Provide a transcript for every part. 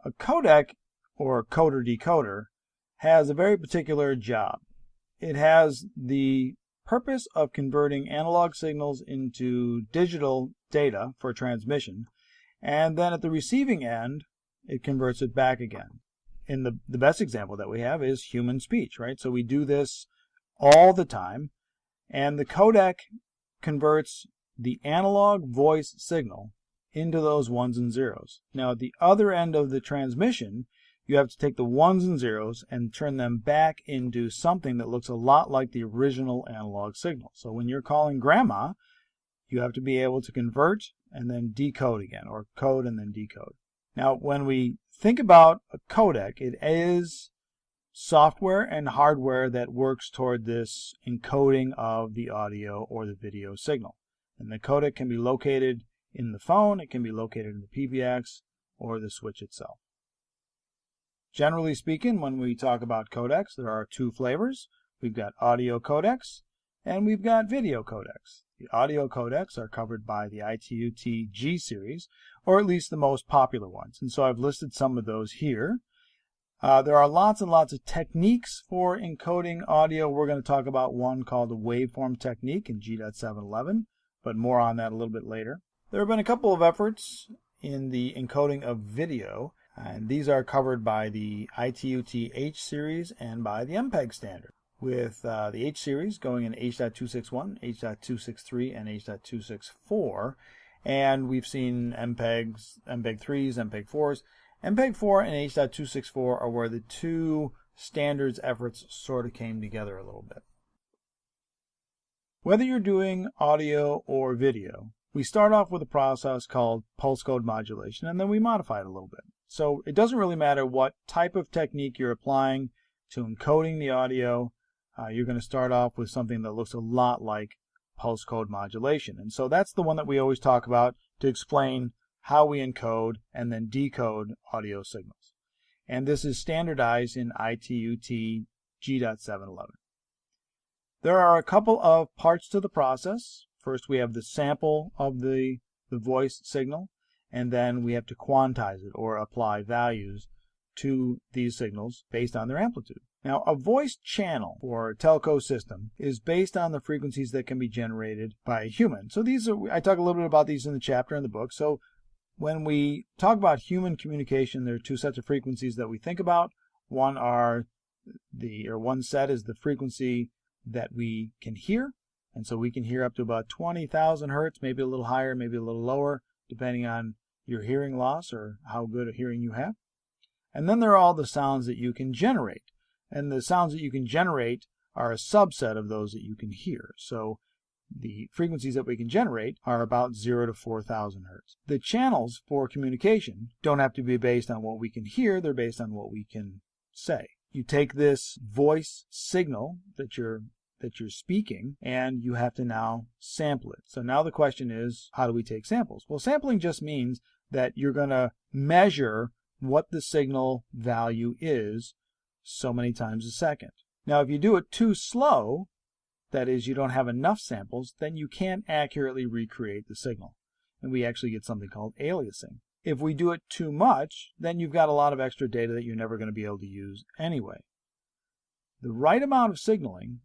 A codec, or coder decoder, has a very particular job. It has the purpose of converting analog signals into digital data for transmission, and then at the receiving end it converts it back again. And the best example that we have is human speech, right? So we do this all the time, and the codec converts the analog voice signal into those ones and zeros. Now at the other end of the transmission, you have to take the ones and zeros and turn them back into something that looks a lot like the original analog signal. So when you're calling grandma, you have to be able to convert and then decode again, or code and then decode. Now when we think about a codec, it is software and hardware that works toward this encoding of the audio or the video signal. And the codec can be located in the phone, it can be located in the PBX or the switch itself. Generally speaking, when we talk about codecs, there are two flavors. We've got audio codecs and we've got video codecs. The audio codecs are covered by the ITU-T G series, or at least the most popular ones. And so I've listed some of those here. There are lots and lots of techniques for encoding audio. We're going to talk about one called the waveform technique in G.711, but more on that a little bit later. There have been a couple of efforts in the encoding of video, and these are covered by the ITU-T H series and by the MPEG standard, with the H series going in H.261, H.263, and H.264. And we've seen MPEGs, MPEG-3s, MPEG-4s. MPEG-4 and H.264 are where the two standards efforts sort of came together a little bit. Whether you're doing audio or video, we start off with a process called pulse code modulation, and then we modify it a little bit. So it doesn't really matter what type of technique you're applying to encoding the audio. You're going to start off with something that looks a lot like pulse code modulation. And so that's the one that we always talk about to explain how we encode and then decode audio signals. And this is standardized in ITU-T G.711. There are a couple of parts to the process. First, we have the sample of the voice signal, and then we have to quantize it or apply values to these signals based on their amplitude. Now, a voice channel or telco system is based on the frequencies that can be generated by a human. So these are, I talk a little bit about these in the chapter in the book. So when we talk about human communication, there are two sets of frequencies that we think about. One set is the frequency that we can hear, and so we can hear up to about 20,000 hertz, maybe a little higher, maybe a little lower, depending on your hearing loss or how good a hearing you have. And then there are all the sounds that you can generate, and the sounds that you can generate are a subset of those that you can hear. So the frequencies that we can generate are about 0 to 4,000 hertz. The channels for communication don't have to be based on what we can hear, they're based on what we can say. You take this voice signal that you're speaking, and you have to now sample it. So now the question is, how do we take samples? Well, sampling just means that you're going to measure what the signal value is so many times a second. Now, if you do it too slow, that is, you don't have enough samples, then you can't accurately recreate the signal. And we actually get something called aliasing. If we do it too much, then you've got a lot of extra data that you're never going to be able to use anyway. The right amount of sampling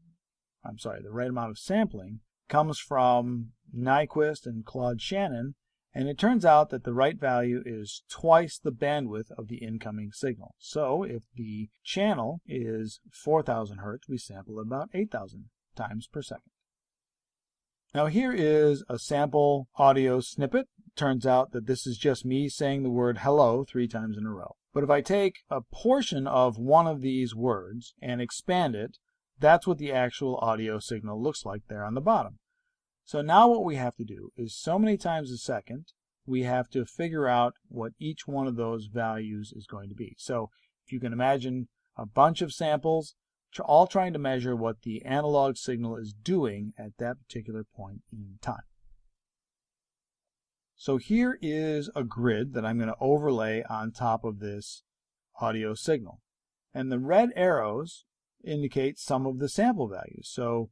comes from Nyquist and Claude Shannon, and it turns out that the right value is twice the bandwidth of the incoming signal. So if the channel is 4,000 hertz, we sample about 8,000 times per second. Now here is a sample audio snippet. Turns out that this is just me saying the word hello 3 times in a row. But if I take a portion of one of these words and expand it, that's what the actual audio signal looks like there on the bottom. So now what we have to do is so many times a second, we have to figure out what each one of those values is going to be. So if you can imagine a bunch of samples, all trying to measure what the analog signal is doing at that particular point in time. So here is a grid that I'm going to overlay on top of this audio signal. And the red arrows indicate some of the sample values. So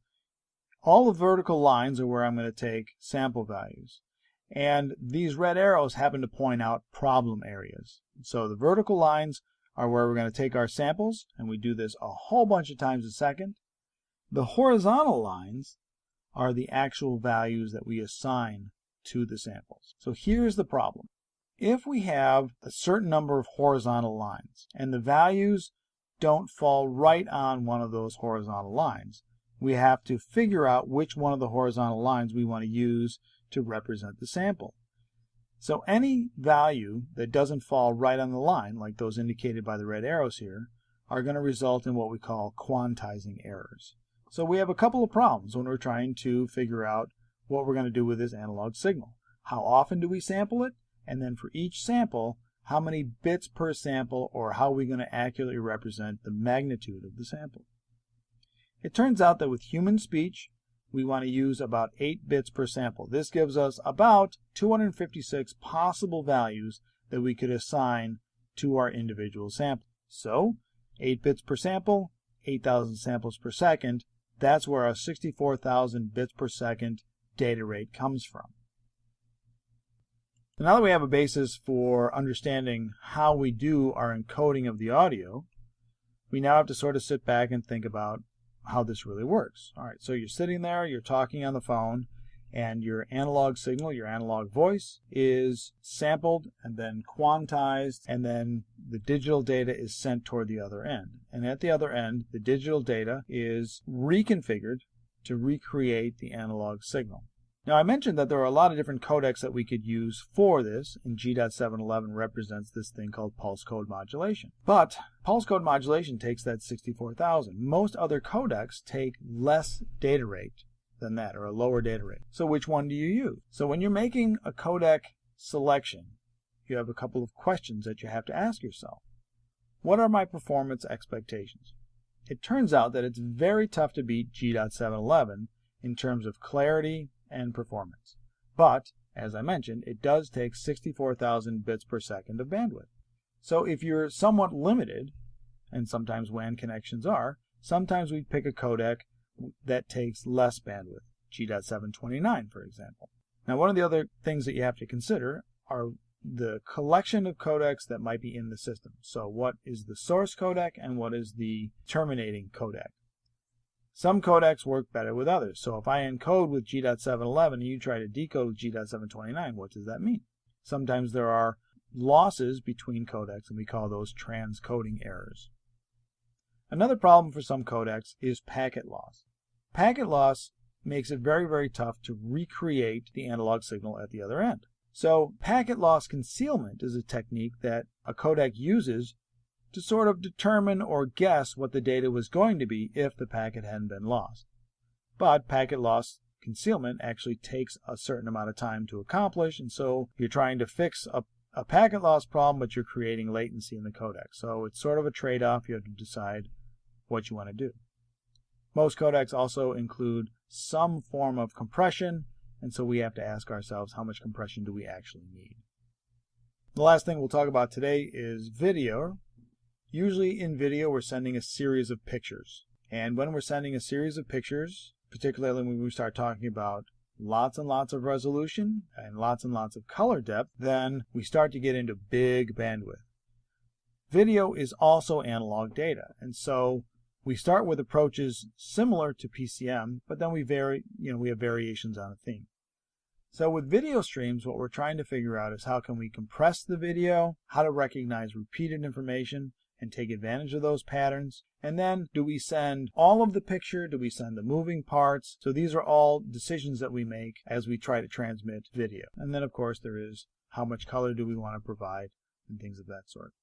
all the vertical lines are where I'm going to take sample values. And these red arrows happen to point out problem areas. So the vertical lines are where we're going to take our samples, and we do this a whole bunch of times a second. The horizontal lines are the actual values that we assign to the samples. So here's the problem. If we have a certain number of horizontal lines and the values don't fall right on one of those horizontal lines, we have to figure out which one of the horizontal lines we want to use to represent the sample. So any value that doesn't fall right on the line, like those indicated by the red arrows here, are going to result in what we call quantizing errors. So we have a couple of problems when we're trying to figure out what we're going to do with this analog signal. How often do we sample it? And then for each sample, how many bits per sample, or how are we going to accurately represent the magnitude of the sample? It turns out that with human speech, we want to use about 8 bits per sample. This gives us about 256 possible values that we could assign to our individual sample. So 8 bits per sample, 8,000 samples per second, that's where our 64,000 bits per second data rate comes from. So now that we have a basis for understanding how we do our encoding of the audio, we now have to sort of sit back and think about how this really works. All right, so you're sitting there, you're talking on the phone, and your analog signal, your analog voice, is sampled and then quantized, and then the digital data is sent toward the other end. And at the other end, the digital data is reconfigured to recreate the analog signal. Now, I mentioned that there are a lot of different codecs that we could use for this, and G.711 represents this thing called pulse code modulation. But pulse code modulation takes that 64,000. Most other codecs take less data rate than that, or a lower data rate. So which one do you use? So when you're making a codec selection, you have a couple of questions that you have to ask yourself. What are my performance expectations? It turns out that it's very tough to beat G.711 in terms of clarity and performance. But, as I mentioned, it does take 64,000 bits per second of bandwidth. So if you're somewhat limited, and sometimes WAN connections are, sometimes we pick a codec that takes less bandwidth, G.729 for example. Now, one of the other things that you have to consider are the collection of codecs that might be in the system. So what is the source codec and what is the terminating codec? Some codecs work better with others. So if I encode with G.711 and you try to decode with G.729, what does that mean? Sometimes there are losses between codecs, and we call those transcoding errors. Another problem for some codecs is packet loss. Packet loss makes it very, very tough to recreate the analog signal at the other end. So packet loss concealment is a technique that a codec uses to sort of determine or guess what the data was going to be if the packet hadn't been lost. But packet loss concealment actually takes a certain amount of time to accomplish, and so you're trying to fix a packet loss problem, but you're creating latency in the codec. So it's sort of a trade-off. You have to decide what you want to do. Most codecs also include some form of compression, and so we have to ask ourselves, how much compression do we actually need? The last thing we'll talk about today is video. Usually in video, we're sending a series of pictures. And when we're sending a series of pictures, particularly when we start talking about lots and lots of resolution and lots of color depth, then we start to get into big bandwidth. Video is also analog data, and so we start with approaches similar to PCM, but then we have variations on a theme. So with video streams, what we're trying to figure out is how can we compress the video, how to recognize repeated information, and take advantage of those patterns. And then, do we send all of the picture? Do we send the moving parts? So these are all decisions that we make as we try to transmit video. And then, of course, there is how much color do we want to provide and things of that sort.